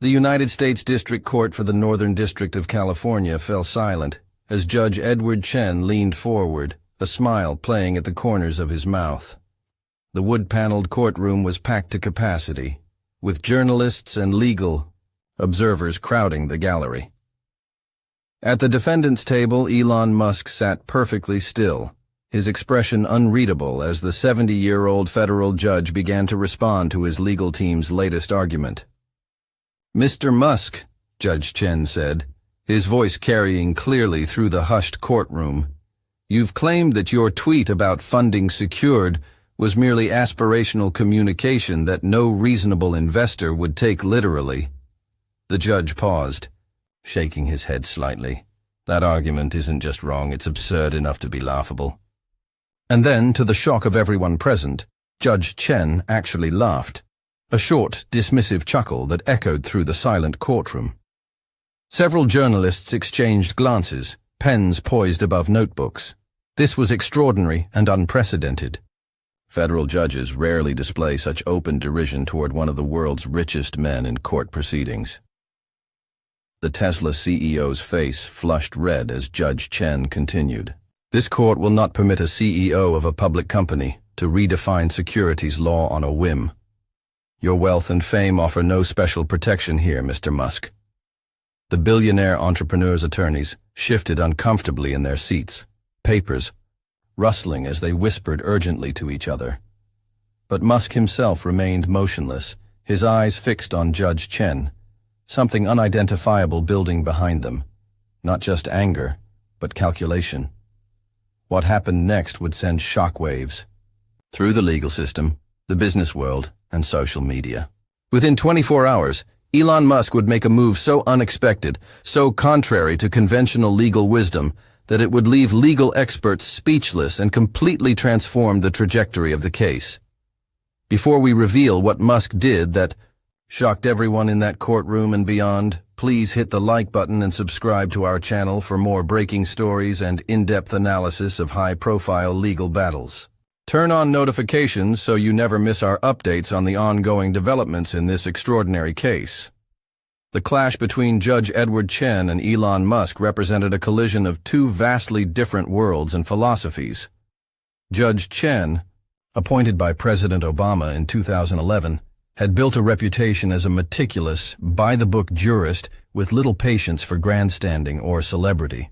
The United States District Court for the Northern District of California fell silent as Judge Edward Chen leaned forward, a smile playing at the corners of his mouth. The wood-paneled courtroom was packed to capacity, with journalists and legal observers crowding the gallery. At the defendant's table, Elon Musk sat perfectly still, his expression unreadable as the 70-year-old federal judge began to respond to his legal team's latest argument. "Mr. Musk," Judge Chen said, his voice carrying clearly through the hushed courtroom, "you've claimed that your tweet about funding secured was merely aspirational communication that no reasonable investor would take literally." The judge paused, shaking his head slightly. "That argument isn't just wrong, it's absurd enough to be laughable." And then, to the shock of everyone present, Judge Chen actually laughed, a short, dismissive chuckle that echoed through the silent courtroom. Several journalists exchanged glances, pens poised above notebooks. This was extraordinary and unprecedented. Federal judges rarely display such open derision toward one of the world's richest men in court proceedings. The Tesla CEO's face flushed red as Judge Chen continued. "This court will not permit a CEO of a public company to redefine securities law on a whim. Your wealth and fame offer no special protection here, Mr. Musk." The billionaire entrepreneur's attorneys shifted uncomfortably in their seats, papers rustling as they whispered urgently to each other. But Musk himself remained motionless, his eyes fixed on Judge Chen, something unidentifiable building behind them. Not just anger, but calculation. What happened next would send shockwaves through the legal system, the business world, and social media. Within 24 hours, Elon Musk would make a move so unexpected, so contrary to conventional legal wisdom, that it would leave legal experts speechless and completely transform the trajectory of the case. Before we reveal what Musk did that shocked everyone in that courtroom and beyond, please hit the like button and subscribe to our channel for more breaking stories and in-depth analysis of high-profile legal battles. Turn on notifications so you never miss our updates on the ongoing developments in this extraordinary case. The clash between Judge Edward Chen and Elon Musk represented a collision of two vastly different worlds and philosophies. Judge Chen, appointed by President Obama in 2011, had built a reputation as a meticulous, by-the-book jurist with little patience for grandstanding or celebrity.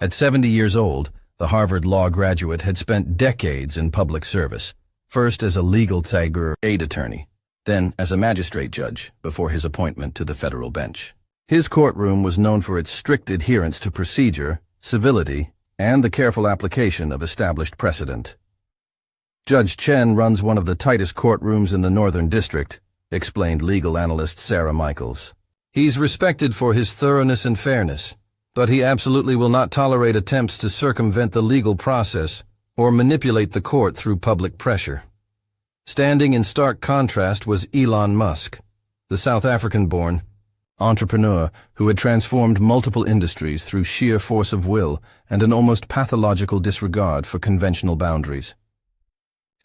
At 70 years old, the Harvard Law graduate had spent decades in public service, first as a legal tiger aid attorney, then as a magistrate judge before his appointment to the federal bench. His courtroom was known for its strict adherence to procedure, civility, and the careful application of established precedent. "Judge Chen runs one of the tightest courtrooms in the Northern District," explained legal analyst Sarah Michaels. "He's respected for his thoroughness and fairness, but he absolutely will not tolerate attempts to circumvent the legal process or manipulate the court through public pressure." Standing in stark contrast was Elon Musk, the South African-born entrepreneur who had transformed multiple industries through sheer force of will and an almost pathological disregard for conventional boundaries.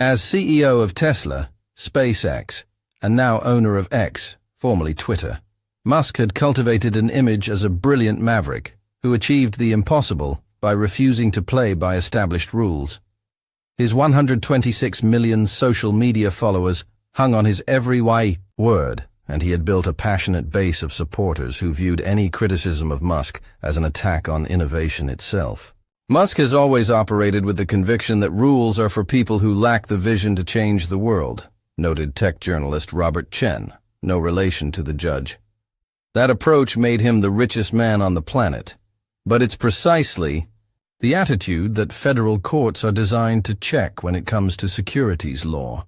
As CEO of Tesla, SpaceX, and now owner of X, formerly Twitter, Musk had cultivated an image as a brilliant maverick who achieved the impossible by refusing to play by established rules. His 126 million social media followers hung on his every word, and he had built a passionate base of supporters who viewed any criticism of Musk as an attack on innovation itself. Musk has always operated with the conviction that rules are for people who lack the vision to change the world, noted tech journalist Robert Chen, no relation to the judge. That approach made him the richest man on the planet, but it's precisely the attitude that federal courts are designed to check when it comes to securities law.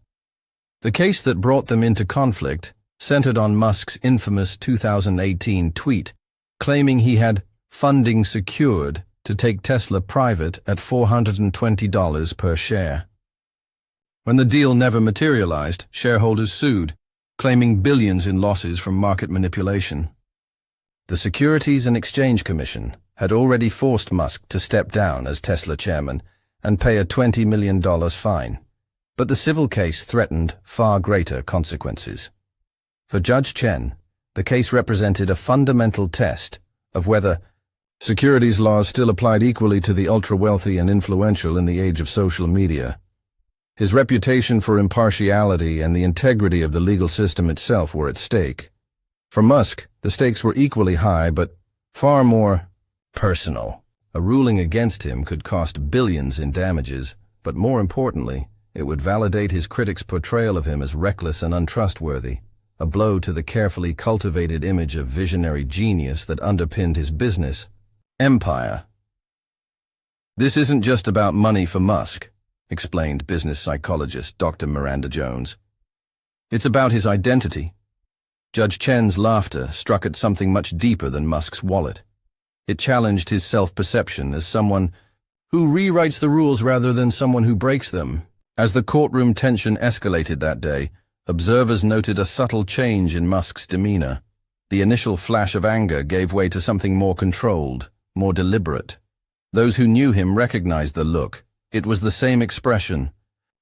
The case that brought them into conflict centered on Musk's infamous 2018 tweet, claiming he had funding secured to take Tesla private at $420 per share. When the deal never materialized, shareholders sued, claiming billions in losses from market manipulation. The Securities and Exchange Commission had already forced Musk to step down as Tesla chairman and pay a $20 million fine, but the civil case threatened far greater consequences. For Judge Chen, The case represented a fundamental test of whether securities laws still applied equally to the ultra-wealthy and influential in the age of social media. His reputation for impartiality and the integrity of the legal system itself were at stake. For Musk, the stakes were equally high, but far more personal. A ruling against him could cost billions in damages, but more importantly, it would validate his critics' portrayal of him as reckless and untrustworthy, a blow to the carefully cultivated image of visionary genius that underpinned his business empire. "This isn't just about money for Musk," explained business psychologist Dr. Miranda Jones. "It's about his identity." Judge Chen's laughter struck at something much deeper than Musk's wallet. It challenged his self-perception as someone who rewrites the rules rather than someone who breaks them. As the courtroom tension escalated that day, observers noted a subtle change in Musk's demeanor. The initial flash of anger gave way to something more controlled, more deliberate. Those who knew him recognized the look. It was the same expression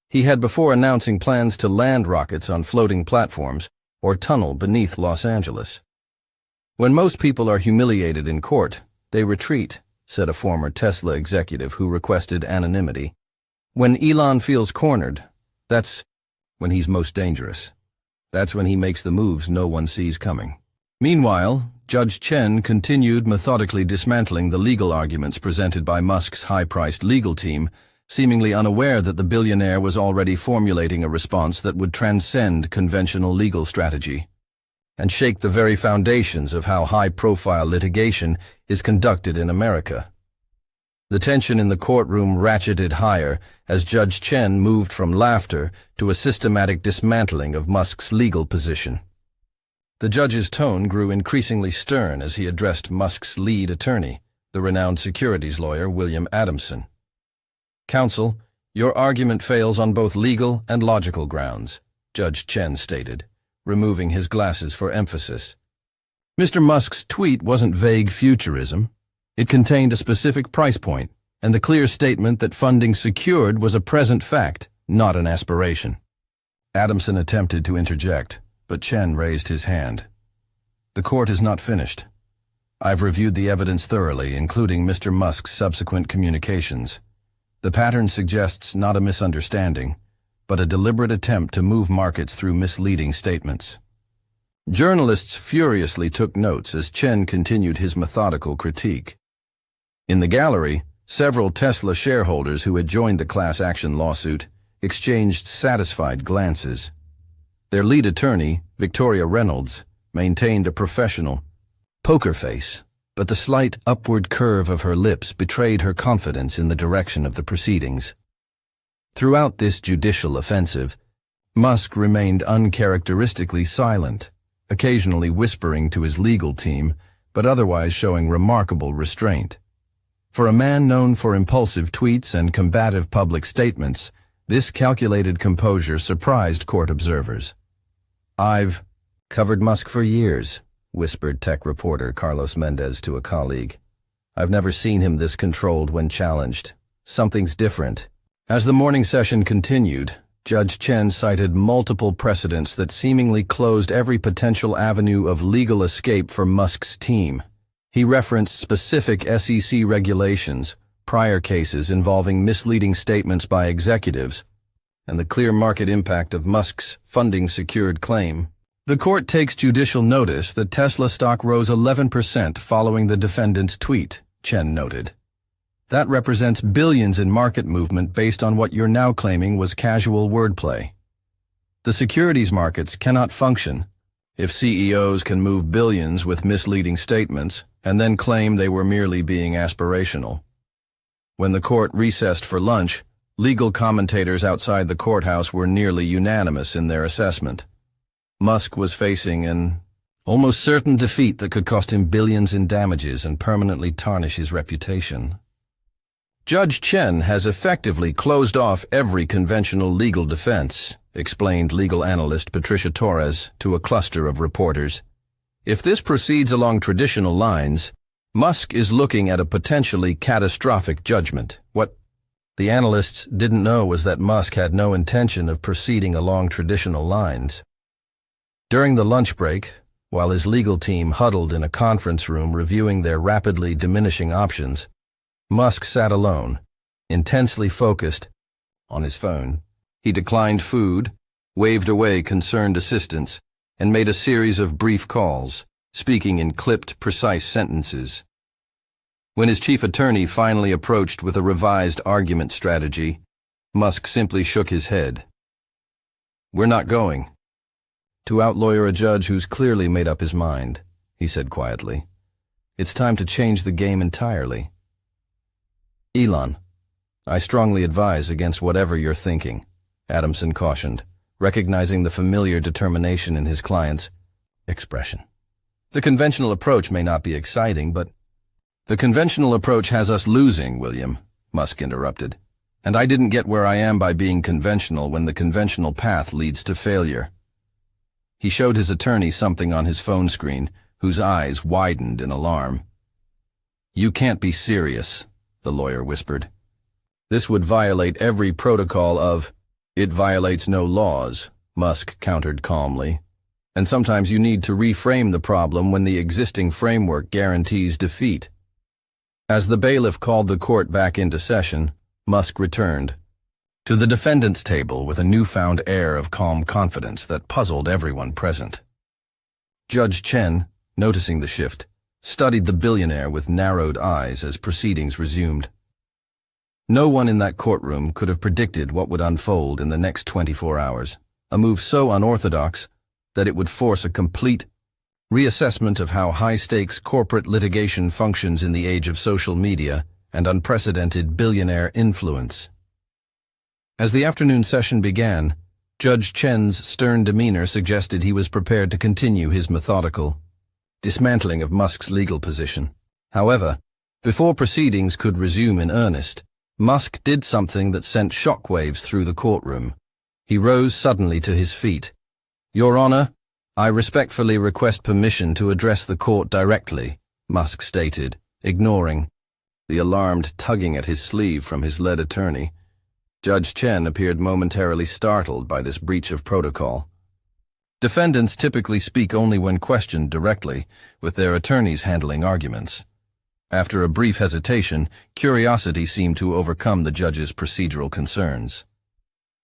he had before announcing plans to land rockets on floating platforms or tunnel beneath Los Angeles. "When most people are humiliated in court, they retreat," said a former Tesla executive who requested anonymity. "When Elon feels cornered, that's when he's most dangerous. That's when he makes the moves no one sees coming." Meanwhile, Judge Chen continued methodically dismantling the legal arguments presented by Musk's high-priced legal team, seemingly unaware that the billionaire was already formulating a response that would transcend conventional legal strategy and shake the very foundations of how high-profile litigation is conducted in America. The tension in the courtroom ratcheted higher as Judge Chen moved from laughter to a systematic dismantling of Musk's legal position. The judge's tone grew increasingly stern as he addressed Musk's lead attorney, the renowned securities lawyer William Adamson. "Counsel, your argument fails on both legal and logical grounds," Judge Chen stated, removing his glasses for emphasis. Mr. Musk's tweet wasn't vague futurism. It contained a specific price point and the clear statement that funding secured was a present fact, not an aspiration. Adamson attempted to interject, but Chen raised his hand. "The court is not finished. I've reviewed the evidence thoroughly, including Mr. Musk's subsequent communications. The pattern suggests not a misunderstanding, but a deliberate attempt to move markets through misleading statements." Journalists furiously took notes as Chen continued his methodical critique. In the gallery, several Tesla shareholders who had joined the class action lawsuit exchanged satisfied glances. Their lead attorney, Victoria Reynolds, maintained a professional poker face, but the slight upward curve of her lips betrayed her confidence in the direction of the proceedings. Throughout this judicial offensive, Musk remained uncharacteristically silent, occasionally whispering to his legal team, but otherwise showing remarkable restraint. For a man known for impulsive tweets and combative public statements, this calculated composure surprised court observers. "I've covered Musk for years," whispered tech reporter Carlos Mendez to a colleague. "I've never seen him this controlled when challenged. Something's different." As the morning session continued, Judge Chen cited multiple precedents that seemingly closed every potential avenue of legal escape for Musk's team. He referenced specific SEC regulations, prior cases involving misleading statements by executives, and the clear market impact of Musk's funding-secured claim. "The court takes judicial notice that Tesla stock rose 11% following the defendant's tweet," Chen noted. "That represents billions in market movement based on what you're now claiming was casual wordplay. The securities markets cannot function if CEOs can move billions with misleading statements and then claim they were merely being aspirational." When the court recessed for lunch, legal commentators outside the courthouse were nearly unanimous in their assessment. Musk was facing an almost certain defeat that could cost him billions in damages and permanently tarnish his reputation. "Judge Chen has effectively closed off every conventional legal defense," explained legal analyst Patricia Torres to a cluster of reporters. "If this proceeds along traditional lines, Musk is looking at a potentially catastrophic judgment." What the analysts didn't know was that Musk had no intention of proceeding along traditional lines. During the lunch break, While his legal team huddled in a conference room reviewing their rapidly diminishing options, Musk sat alone, intensely focused on his phone. He declined food, waved away concerned assistants, and made a series of brief calls, speaking in clipped, precise sentences. When his chief attorney finally approached with a revised argument strategy, Musk simply shook his head. "We're not going." To outlawyer a judge who's clearly made up his mind, he said quietly. "It's time to change the game entirely." "Elon, I strongly advise against whatever you're thinking," Adamson cautioned, recognizing the familiar determination in his client's expression. "The conventional approach may not be exciting, but—" "The conventional approach has us losing, William," Musk interrupted. "And I didn't get where I am by being conventional when the conventional path leads to failure." He showed his attorney something on his phone screen, whose eyes widened in alarm. "You can't be serious," the lawyer whispered. "This would violate every protocol of—" "It violates no laws," Musk countered calmly. "And sometimes you need to reframe the problem when the existing framework guarantees defeat." As the bailiff called the court back into session, Musk returned to the defendant's table with a newfound air of calm confidence that puzzled everyone present. Judge Chen, noticing the shift, studied the billionaire with narrowed eyes as proceedings resumed. No one in that courtroom could have predicted what would unfold in the next 24 hours, a move so unorthodox that it would force a complete reassessment of how high-stakes corporate litigation functions in the age of social media and unprecedented billionaire influence. As the afternoon session began, Judge Chen's stern demeanor suggested he was prepared to continue his methodical dismantling of Musk's legal position. However, before proceedings could resume in earnest, Musk did something that sent shockwaves through the courtroom. He rose suddenly to his feet. "Your Honor, I respectfully request permission to address the court directly," Musk stated, ignoring the alarmed tugging at his sleeve from his lead attorney. Judge Chen appeared momentarily startled by this breach of protocol. Defendants typically speak only when questioned directly, with their attorneys handling arguments. After a brief hesitation, curiosity seemed to overcome the judge's procedural concerns.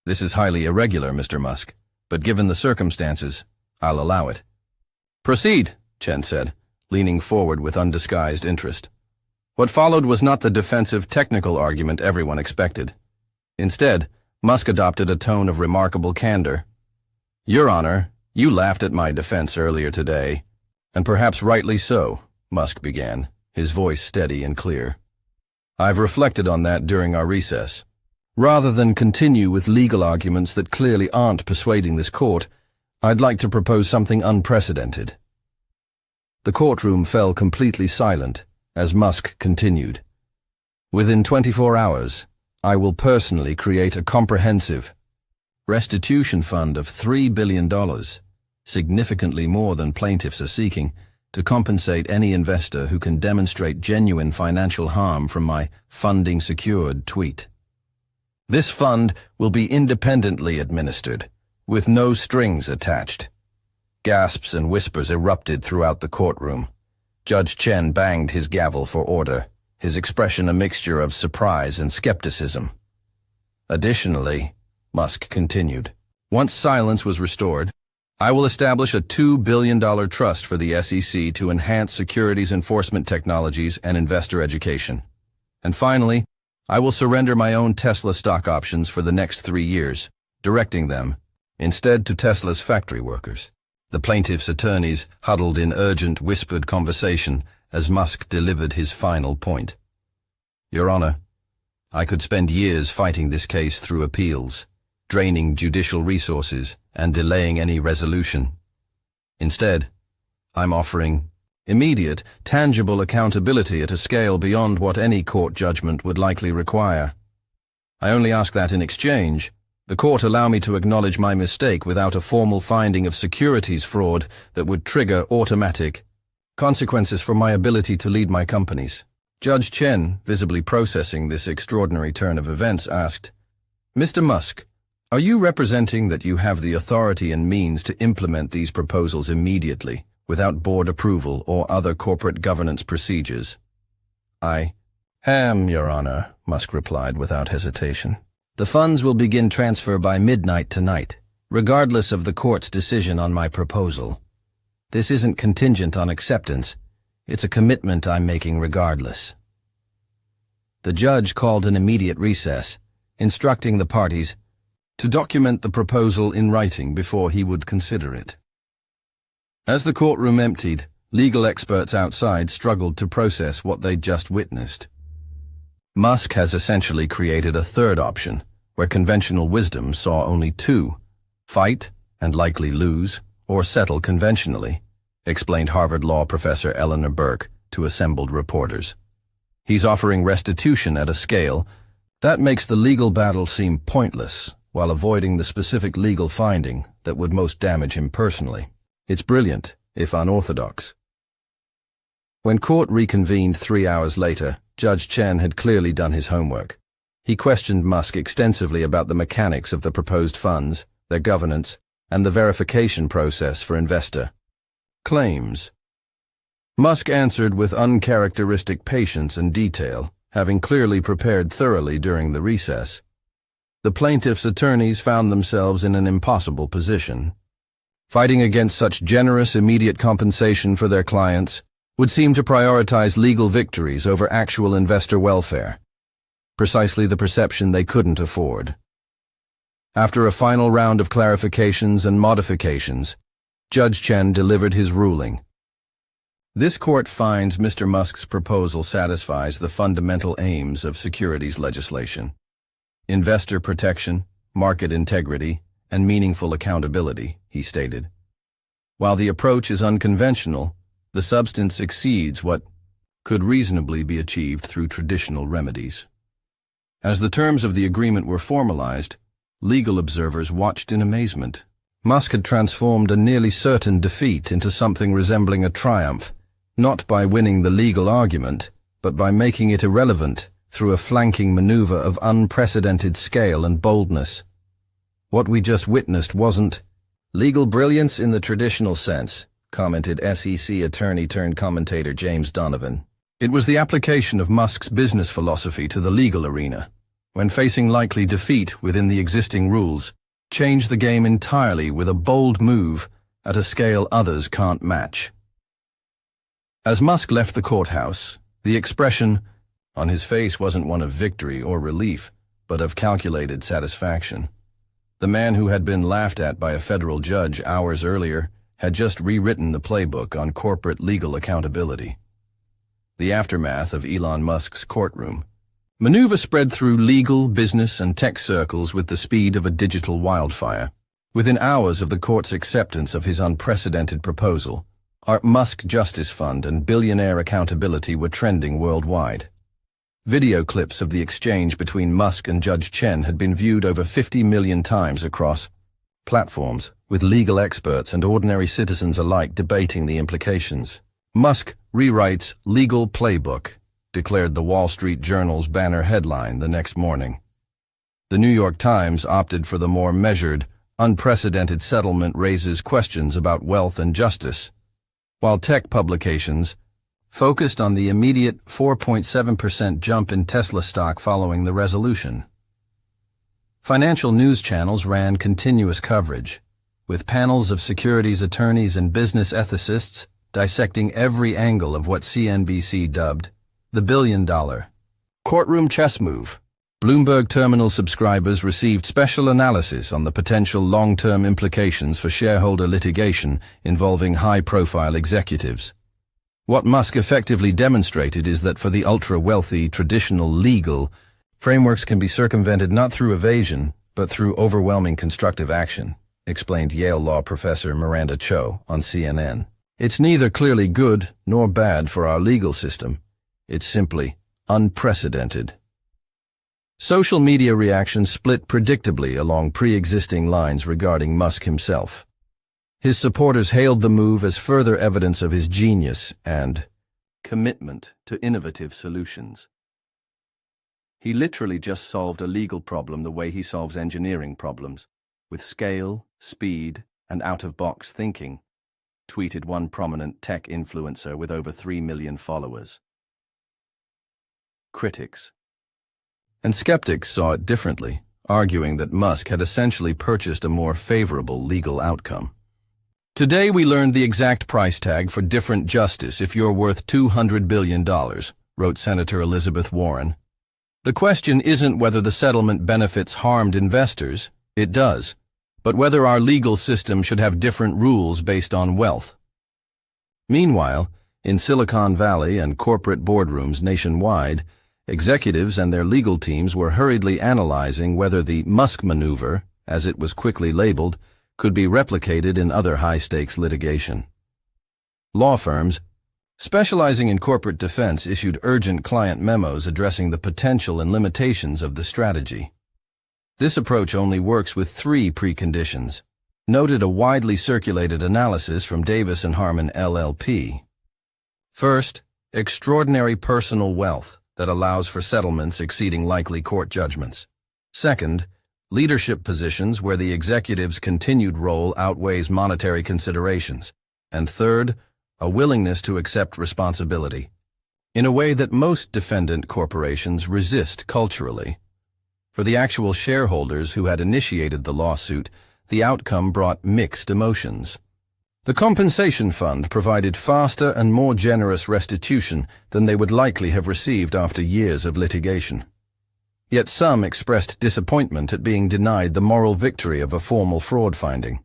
"This is highly irregular, Mr. Musk, but given the circumstances, I'll allow it." "Proceed," Chen said, leaning forward with undisguised interest. What followed was not the defensive technical argument everyone expected. Instead, Musk adopted a tone of remarkable candor. "Your Honor, you laughed at my defense earlier today, and perhaps rightly so," Musk began, his voice steady and clear. "I've reflected on that during our recess. Rather than continue with legal arguments that clearly aren't persuading this court, I'd like to propose something unprecedented." The courtroom fell completely silent as Musk continued. "Within 24 hours, I will personally create a comprehensive restitution fund of $3 billion, significantly more than plaintiffs are seeking, to compensate any investor who can demonstrate genuine financial harm from my funding-secured tweet. This fund will be independently administered, with no strings attached." Gasps and whispers erupted throughout the courtroom. Judge Chen banged his gavel for order, his expression a mixture of surprise and skepticism. "Additionally," Musk continued, "once silence was restored, I will establish a $2 billion trust for the SEC to enhance securities enforcement technologies and investor education. And finally, I will surrender my own Tesla stock options for the next 3 years, directing them instead to Tesla's factory workers." The plaintiff's attorneys huddled in urgent, whispered conversation as Musk delivered his final point. "Your Honor, I could spend years fighting this case through appeals, draining judicial resources and delaying any resolution. Instead, I'm offering immediate, tangible accountability at a scale beyond what any court judgment would likely require. I only ask that in exchange, the court allow me to acknowledge my mistake without a formal finding of securities fraud that would trigger automatic consequences for my ability to lead my companies." Judge Chen, visibly processing this extraordinary turn of events, asked, "Mr. Musk, are you representing that you have the authority and means to implement these proposals immediately, without board approval or other corporate governance procedures. "I am, Your Honor," Musk replied without hesitation. "The funds will begin transfer by midnight tonight, regardless of the court's decision on my proposal. This isn't contingent on acceptance. It's a commitment I'm making regardless." The judge called an immediate recess, instructing the parties to document the proposal in writing before he would consider it. As the courtroom emptied, legal experts outside struggled to process what they'd just witnessed. Musk has essentially created a third option, where conventional wisdom saw only two: fight and likely lose, or settle conventionally, explained Harvard Law professor Eleanor Burke to assembled reporters. He's offering restitution at a scale that makes the legal battle seem pointless, while avoiding the specific legal finding that would most damage him personally. It's brilliant, if unorthodox. When court reconvened 3 hours later, Judge Chen had clearly done his homework. He questioned Musk extensively about the mechanics of the proposed funds, their governance, and the verification process for investor claims. Musk answered with uncharacteristic patience and detail, having clearly prepared thoroughly during the recess. The plaintiff's attorneys found themselves in an impossible position. Fighting against such generous, immediate compensation for their clients would seem to prioritize legal victories over actual investor welfare, precisely the perception they couldn't afford. After a final round of clarifications and modifications, Judge Chen delivered his ruling. This court finds Mr. Musk's proposal satisfies the fundamental aims of securities legislation: investor protection, market integrity, and meaningful accountability, he stated. While the approach is unconventional, the substance exceeds what could reasonably be achieved through traditional remedies. As the terms of the agreement were formalized, legal observers watched in amazement. Musk had transformed a nearly certain defeat into something resembling a triumph, not by winning the legal argument, but by making it irrelevant through a flanking maneuver of unprecedented scale and boldness. What we just witnessed wasn't legal brilliance in the traditional sense, commented SEC attorney-turned-commentator James Donovan. It was the application of Musk's business philosophy to the legal arena. When facing likely defeat within the existing rules, change the game entirely with a bold move at a scale others can't match. As Musk left the courthouse, the expression on his face wasn't one of victory or relief, but of calculated satisfaction. The man who had been laughed at by a federal judge hours earlier had just rewritten the playbook on corporate legal accountability. The aftermath of Elon Musk's courtroom maneuver spread through legal, business, and tech circles with the speed of a digital wildfire. Within hours of the court's acceptance of his unprecedented proposal, our Musk Justice Fund and billionaire accountability were trending worldwide. Video clips of the exchange between Musk and Judge Chen had been viewed over 50 million times across platforms, with legal experts and ordinary citizens alike debating the implications. Musk rewrites legal playbook, declared the Wall Street Journal's banner headline the next morning. The New York Times opted for the more measured, unprecedented settlement raises questions about wealth and justice, while tech publications focused on the immediate 4.7% jump in Tesla stock following the resolution. Financial news channels ran continuous coverage, with panels of securities attorneys and business ethicists dissecting every angle of what CNBC dubbed the billion-dollar courtroom chess move. Bloomberg Terminal subscribers received special analysis on the potential long-term implications for shareholder litigation involving high-profile executives. What Musk effectively demonstrated is that for the ultra-wealthy, traditional legal frameworks can be circumvented not through evasion, but through overwhelming constructive action, explained Yale law professor Miranda Cho on CNN. It's neither clearly good nor bad for our legal system. It's simply unprecedented. Social media reactions split predictably along pre-existing lines regarding Musk himself. His supporters hailed the move as further evidence of his genius and commitment to innovative solutions. He literally just solved a legal problem the way he solves engineering problems, with scale, speed, and out-of-box thinking. tweeted one prominent tech influencer with over 3 million followers. Critics and skeptics saw it differently, arguing that Musk had essentially purchased a more favorable legal outcome. Today we learned the exact price tag for different justice if you're worth $200 billion, wrote Senator Elizabeth Warren. The question isn't whether the settlement benefits harmed investors, it does, but whether our legal system should have different rules based on wealth. Meanwhile, in Silicon Valley and corporate boardrooms nationwide, executives and their legal teams were hurriedly analyzing whether the Musk maneuver, as it was quickly labeled, could be replicated in other high-stakes litigation. Law firms, specializing in corporate defense, issued urgent client memos addressing the potential and limitations of the strategy. This approach only works with 3 preconditions, noted a widely circulated analysis from Davis & Harmon LLP. First, extraordinary personal wealth that allows for settlements exceeding likely court judgments. Second, leadership positions where the executive's continued role outweighs monetary considerations. And third, a willingness to accept responsibility, in a way that most defendant corporations resist culturally. For the actual shareholders who had initiated the lawsuit, the outcome brought mixed emotions. The compensation fund provided faster and more generous restitution than they would likely have received after years of litigation. Yet some expressed disappointment at being denied the moral victory of a formal fraud finding.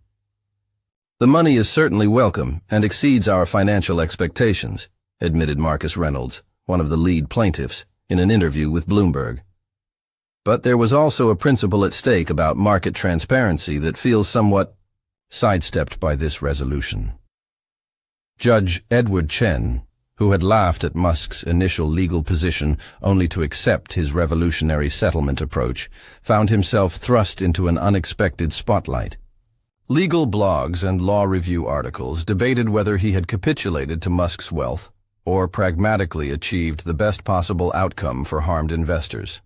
The money is certainly welcome and exceeds our financial expectations, admitted Marcus Reynolds, one of the lead plaintiffs, in an interview with Bloomberg. But there was also a principle at stake about market transparency that feels somewhat sidestepped by this resolution. Judge Edward Chen, who had laughed at Musk's initial legal position only to accept his revolutionary settlement approach, found himself thrust into an unexpected spotlight. Legal blogs and law review articles debated whether he had capitulated to Musk's wealth or pragmatically achieved the best possible outcome for harmed investors.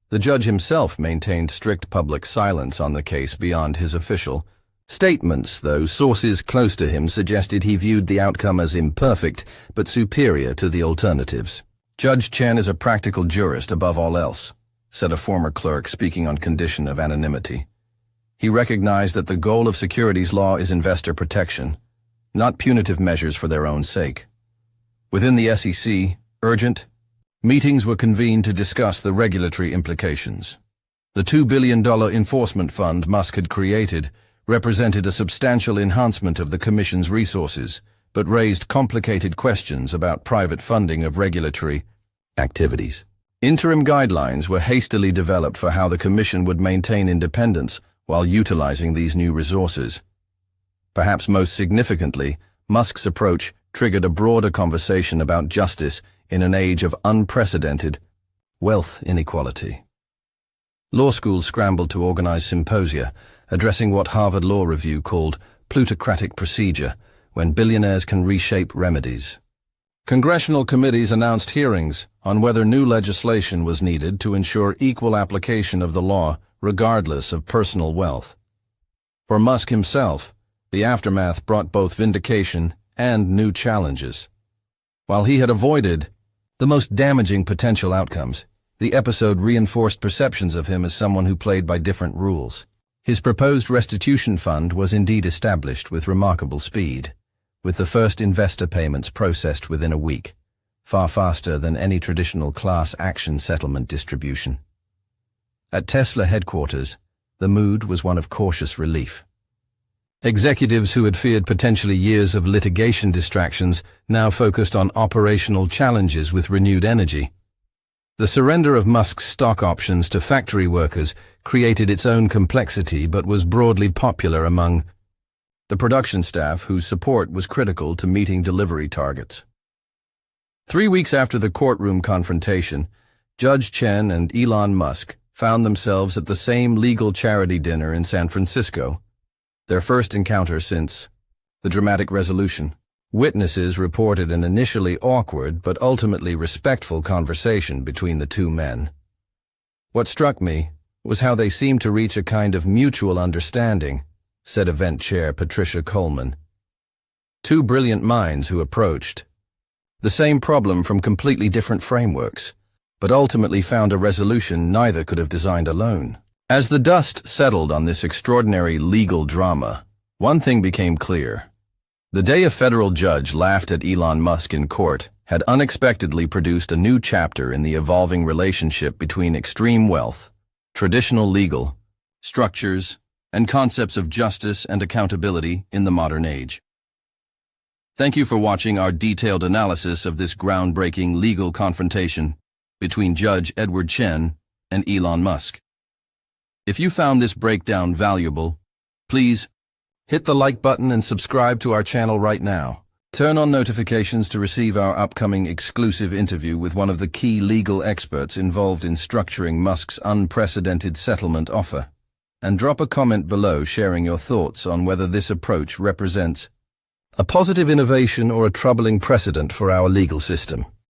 The judge himself maintained strict public silence on the case beyond his official statements, though sources close to him suggested he viewed the outcome as imperfect but superior to the alternatives. Judge Chen is a practical jurist above all else, said a former clerk speaking on condition of anonymity. He recognized that the goal of securities law is investor protection, not punitive measures for their own sake. Within the SEC, urgent meetings were convened to discuss the regulatory implications. The $2 billion enforcement fund Musk had created represented a substantial enhancement of the Commission's resources, but raised complicated questions about private funding of regulatory activities. Interim guidelines were hastily developed for how the Commission would maintain independence while utilizing these new resources. Perhaps most significantly, Musk's approach triggered a broader conversation about justice in an age of unprecedented wealth inequality. Law schools scrambled to organize symposia, addressing what Harvard Law Review called plutocratic procedure, when billionaires can reshape remedies. Congressional committees announced hearings on whether new legislation was needed to ensure equal application of the law regardless of personal wealth. For Musk himself, the aftermath brought both vindication and new challenges. While he had avoided the most damaging potential outcomes, the episode reinforced perceptions of him as someone who played by different rules. His proposed restitution fund was indeed established with remarkable speed, with the first investor payments processed within a week, far faster than any traditional class action settlement distribution. At Tesla headquarters, the mood was one of cautious relief. Executives who had feared potentially years of litigation distractions now focused on operational challenges with renewed energy. The surrender of Musk's stock options to factory workers created its own complexity but was broadly popular among the production staff whose support was critical to meeting delivery targets. 3 weeks after the courtroom confrontation, Judge Chen and Elon Musk found themselves at the same legal charity dinner in San Francisco, their first encounter since the dramatic resolution. Witnesses reported an initially awkward but ultimately respectful conversation between the two men. What struck me was how they seemed to reach a kind of mutual understanding, said event chair Patricia Coleman. Two brilliant minds who approached the same problem from completely different frameworks, but ultimately found a resolution neither could have designed alone. As the dust settled on this extraordinary legal drama, one thing became clear. The day a federal judge laughed at Elon Musk in court had unexpectedly produced a new chapter in the evolving relationship between extreme wealth, traditional legal structures, and concepts of justice and accountability in the modern age. Thank you for watching our detailed analysis of this groundbreaking legal confrontation between Judge Edward Chen and Elon Musk. If you found this breakdown valuable, please hit the like button and subscribe to our channel right now. Turn on notifications to receive our upcoming exclusive interview with one of the key legal experts involved in structuring Musk's unprecedented settlement offer. And drop a comment below sharing your thoughts on whether this approach represents a positive innovation or a troubling precedent for our legal system.